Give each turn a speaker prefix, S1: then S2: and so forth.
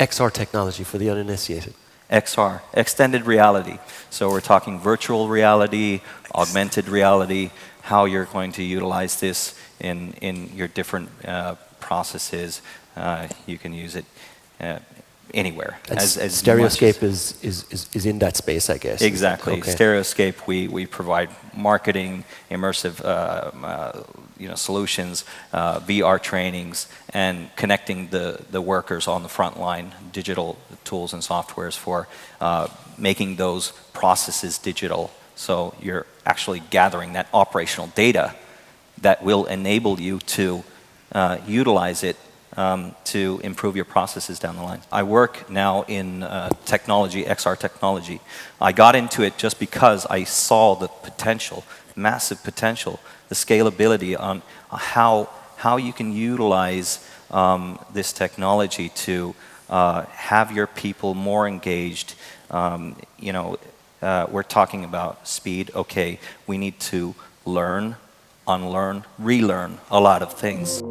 S1: XR technology for the uninitiated?
S2: XR, extended reality. So we're talking virtual reality, augmented reality, how you're going to utilize this in your different processes. You can use it anywhere.
S1: As Stereoscape is in that space, I guess.
S2: Exactly.
S1: Okay.
S2: Stereoscape, we provide marketing, immersive solutions, VR trainings, and connecting the workers on the front line, digital tools and softwares for making those processes digital. So you're actually gathering that operational data that will enable you to utilize it to improve your processes down the line. I work now in technology, XR technology. I got into it just because I saw the potential, massive potential, the scalability on how you can utilize this technology to have your people more engaged. We're talking about speed. Okay, we need to learn, unlearn, relearn a lot of things.